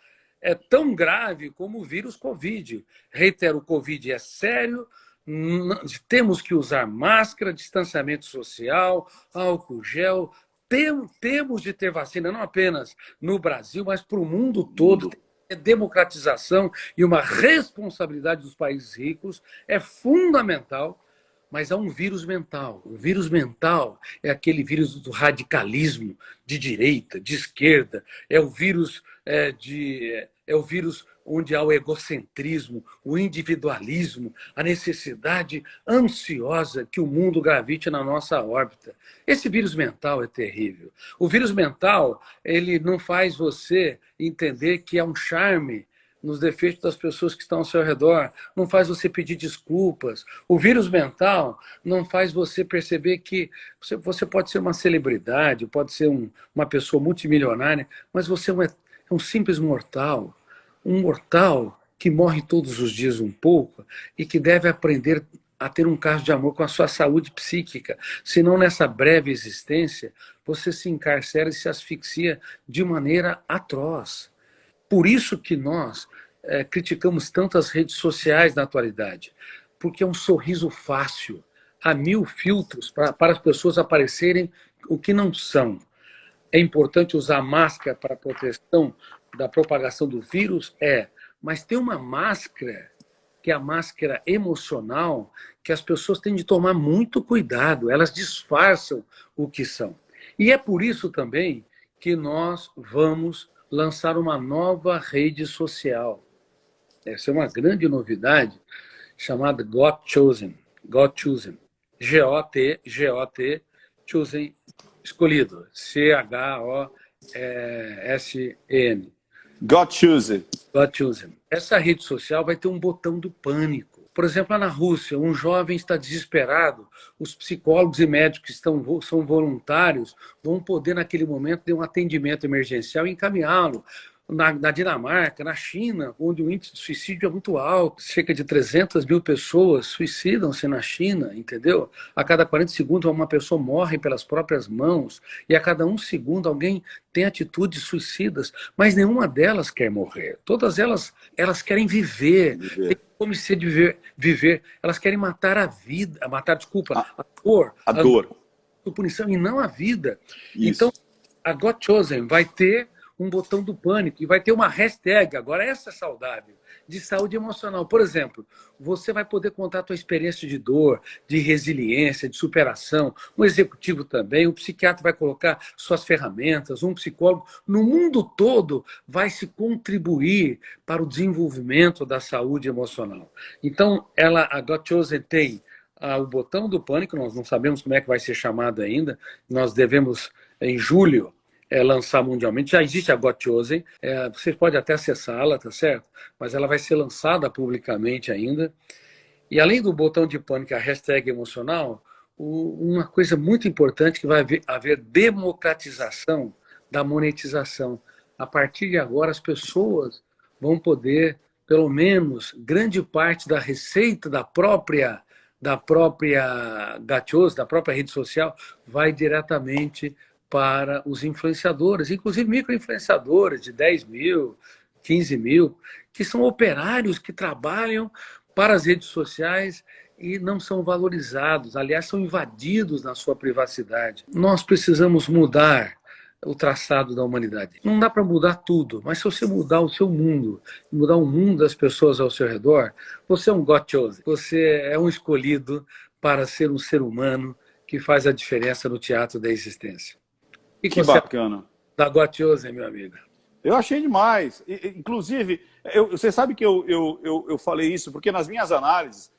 é tão grave como o vírus Covid. Reitero, o Covid é sério, temos que usar máscara, distanciamento social, álcool gel. Temos de ter vacina, não apenas no Brasil, mas para o mundo todo. Democratização e uma responsabilidade dos países ricos é fundamental, mas há um vírus mental. O vírus mental é aquele vírus do radicalismo de direita, de esquerda, é o vírus onde há o egocentrismo, o individualismo, a necessidade ansiosa que o mundo gravite na nossa órbita. Esse vírus mental é terrível. O vírus mental, ele não faz você entender que é um charme nos defeitos das pessoas que estão ao seu redor, não faz você pedir desculpas. O vírus mental não faz você perceber que você pode ser uma celebridade, pode ser uma pessoa multimilionária, mas você é um simples mortal. Um mortal que morre todos os dias um pouco e que deve aprender a ter um caso de amor com a sua saúde psíquica. Senão, nessa breve existência, você se encarcera e se asfixia de maneira atroz. Por isso que nós criticamos tanto as redes sociais na atualidade, porque é um sorriso fácil. Há 1000 filtros para as pessoas aparecerem o que não são. É importante usar máscara para a proteção da propagação do vírus? Mas tem uma máscara, que é a máscara emocional, que as pessoas têm de tomar muito cuidado, elas disfarçam o que são. E é por isso também que nós vamos lançar uma nova rede social. Essa é uma grande novidade, chamada Got Chosen. Got Chosen. G-O-T, Chosen, escolhido. C-H-O-S-E-N. Got Chosen. Got Chosen. Essa rede social vai ter um botão do pânico. Por exemplo, lá na Rússia, um jovem está desesperado, os psicólogos e médicos que são voluntários vão poder, naquele momento, ter um atendimento emergencial e encaminhá-lo. Na Dinamarca, na China, onde o índice de suicídio é muito alto, cerca de 300 mil pessoas suicidam-se na China, entendeu? A cada 40 segundos uma pessoa morre pelas próprias mãos e a cada 1 segundo alguém tem atitudes suicidas, mas nenhuma delas quer morrer. Todas elas querem viver. Tem como ser de viver. Elas querem matar a vida, a dor. A dor. A punição e não a vida. Isso. Então, a Got Chosen vai ter um botão do pânico e vai ter uma hashtag, agora essa é saudável, de saúde emocional. Por exemplo, você vai poder contar a sua experiência de dor, de resiliência, de superação, um executivo também, um psiquiatra vai colocar suas ferramentas, um psicólogo, no mundo todo vai se contribuir para o desenvolvimento da saúde emocional. Então, a Got Chosen tem o botão do pânico, nós não sabemos como é que vai ser chamado ainda, nós devemos, em julho, lançar mundialmente. Já existe a Got Chosen, vocês podem até acessá-la, tá certo? Mas ela vai ser lançada publicamente ainda. E além do botão de pânico, a hashtag emocional, uma coisa muito importante que vai haver democratização da monetização. A partir de agora, as pessoas vão poder, pelo menos, grande parte da receita da própria da própria Gachoso, da própria rede social, vai diretamente para os influenciadores, inclusive microinfluenciadores de 10 mil, 15 mil, que são operários que trabalham para as redes sociais e não são valorizados, aliás, são invadidos na sua privacidade. Nós precisamos mudar o traçado da humanidade. Não dá para mudar tudo, mas se você mudar o seu mundo, mudar o mundo das pessoas ao seu redor, você é um God chosen, você é um escolhido para ser um ser humano que faz a diferença no teatro da existência. E que bacana. Da God chosen, meu amigo. Eu achei demais. Inclusive, você sabe que eu falei isso porque nas minhas análises,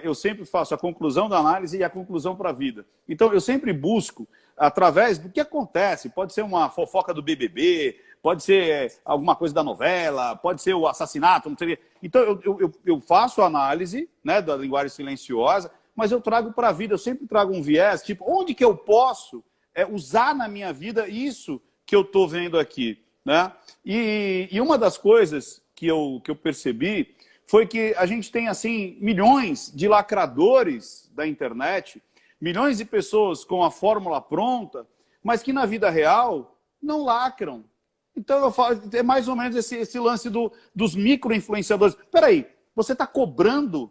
eu sempre faço a conclusão da análise e a conclusão para a vida. Então, eu sempre busco, através do que acontece, pode ser uma fofoca do BBB, pode ser alguma coisa da novela, pode ser o assassinato, não sei. Então, eu faço a análise, né, da linguagem silenciosa, mas eu trago para a vida, eu sempre trago um viés, tipo, onde que eu posso usar na minha vida isso que eu estou vendo aqui, né? E uma das coisas que eu percebi foi que a gente tem, assim, milhões de lacradores da internet, milhões de pessoas com a fórmula pronta, mas que na vida real não lacram. Então, eu falo, é mais ou menos esse lance dos micro-influenciadores. Peraí, você está cobrando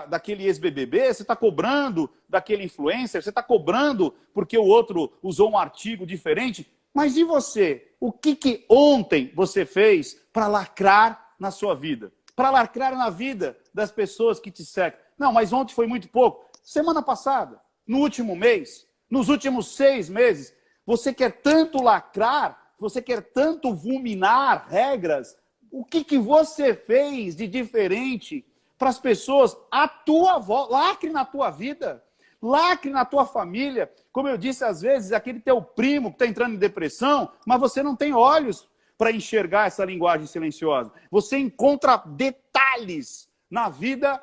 daquele ex-BBB? Você está cobrando daquele influencer? Você está cobrando porque o outro usou um artigo diferente? Mas e você? O que ontem você fez para lacrar na sua vida? Para lacrar na vida das pessoas que te cercam? Não, mas ontem foi muito pouco. Semana passada, no último mês, nos últimos 6 meses, você quer tanto lacrar, você quer tanto vulminar regras. O que você fez de diferente para as pessoas à tua volta? Lacre na tua vida, lacre na tua família. Como eu disse, às vezes, aquele teu primo que está entrando em depressão, mas você não tem olhos para enxergar essa linguagem silenciosa. Você encontra detalhes na vida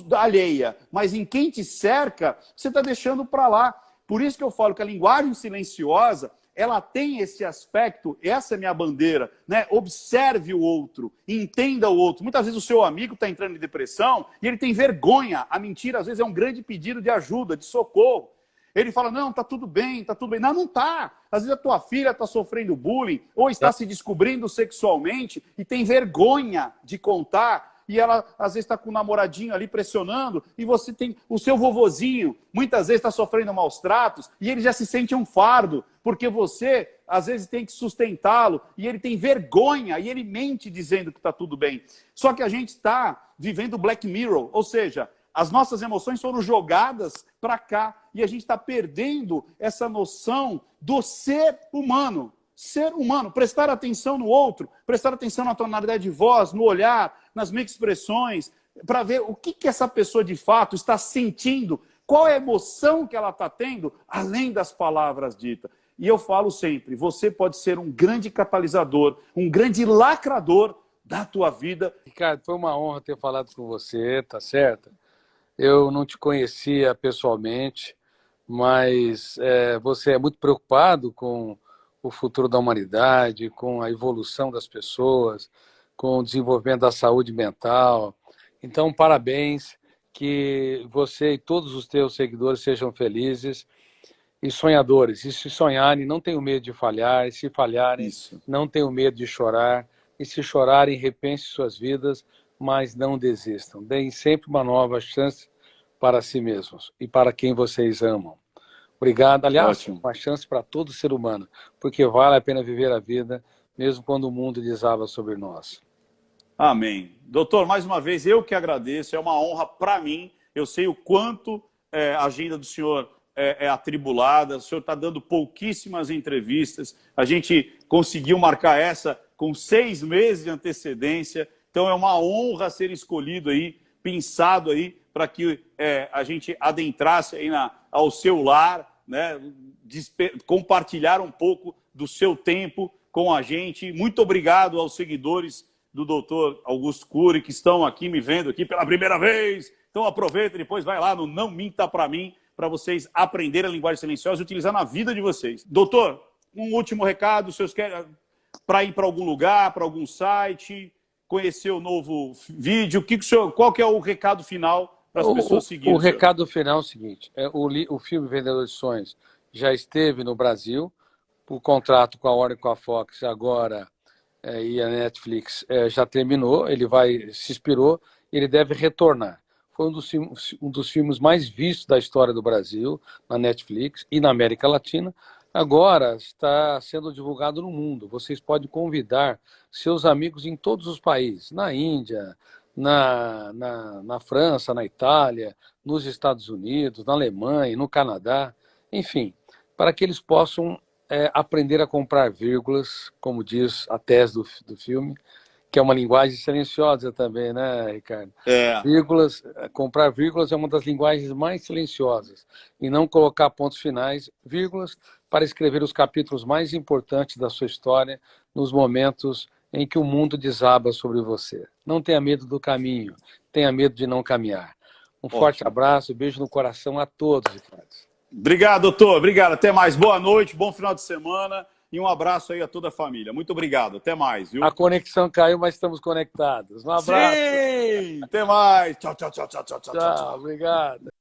da alheia, mas em quem te cerca, você está deixando para lá. Por isso que eu falo que a linguagem silenciosa, ela tem esse aspecto, essa é minha bandeira, né? Observe o outro, entenda o outro. Muitas vezes o seu amigo está entrando em depressão e ele tem vergonha. A mentira, às vezes, é um grande pedido de ajuda, de socorro. Ele fala, não, tá tudo bem, tá tudo bem. Não, não tá. Às vezes a tua filha está sofrendo bullying ou está se descobrindo sexualmente e tem vergonha de contar. E ela, às vezes, está com o namoradinho ali pressionando, e você tem o seu vovozinho, muitas vezes está sofrendo maus tratos, e ele já se sente um fardo, porque você, às vezes, tem que sustentá-lo, e ele tem vergonha, e ele mente dizendo que está tudo bem. Só que a gente está vivendo Black Mirror, ou seja, as nossas emoções foram jogadas para cá, e a gente está perdendo essa noção do ser humano. Ser humano, prestar atenção no outro, prestar atenção na tonalidade de voz, no olhar, nas microexpressões, para ver o que essa pessoa de fato está sentindo, qual é a emoção que ela está tendo, além das palavras ditas. E eu falo sempre, você pode ser um grande catalisador, um grande lacrador da tua vida. Ricardo, foi uma honra ter falado com você, tá certo? Eu não te conhecia pessoalmente, mas você é muito preocupado com o futuro da humanidade, com a evolução das pessoas, com o desenvolvimento da saúde mental. Então, parabéns, que você e todos os teus seguidores sejam felizes e sonhadores. E se sonharem, não tenham medo de falhar, e se falharem, não tenham medo de chorar, e se chorarem, repensem suas vidas, mas não desistam. Deem sempre uma nova chance para si mesmos e para quem vocês amam. Obrigado. Aliás, ótimo. Uma chance para todo ser humano, porque vale a pena viver a vida, mesmo quando o mundo desaba sobre nós. Amém. Doutor, mais uma vez, eu que agradeço, é uma honra para mim. Eu sei o quanto a agenda do senhor é atribulada, o senhor está dando pouquíssimas entrevistas, a gente conseguiu marcar essa com 6 meses de antecedência, então é uma honra ser escolhido aí, pensado aí, para que a gente adentrasse aí ao seu lar, né? Compartilhar um pouco do seu tempo com a gente. Muito obrigado aos seguidores do Dr. Augusto Cury, que estão aqui me vendo aqui pela primeira vez. Então aproveita e depois vai lá no Não Minta Pra Mim, para vocês aprenderem a linguagem silenciosa e utilizar na vida de vocês. Doutor, um último recado, se vocês querem para ir para algum lugar, para algum site, conhecer o novo vídeo, qual que é o recado final para as pessoas seguirem. O recado final é o seguinte, o filme Vendedor de Sonhos já esteve no Brasil, o contrato com a Warner e com a Fox agora e a Netflix já terminou, ele se expirou, ele deve retornar. Foi um dos filmes mais vistos da história do Brasil, na Netflix e na América Latina. Agora está sendo divulgado no mundo. Vocês podem convidar seus amigos em todos os países, na Índia, na França, na Itália, nos Estados Unidos, na Alemanha, no Canadá, enfim, para que eles possam aprender a comprar vírgulas, como diz a tese do filme, que é uma linguagem silenciosa também, né, Ricardo? Comprar vírgulas é uma das linguagens mais silenciosas, e não colocar pontos finais, vírgulas, para escrever os capítulos mais importantes da sua história nos momentos em que o mundo desaba sobre você. Não tenha medo do caminho, tenha medo de não caminhar. Um forte abraço, beijo no coração a todos, Ricardo. Obrigado, doutor. Obrigado. Até mais. Boa noite, bom final de semana e um abraço aí a toda a família. Muito obrigado. Até mais, viu? A conexão caiu, mas estamos conectados. Um abraço. Sim! Até mais. Tchau, tchau, tchau, tchau, tchau, tchau. Tchau, obrigado.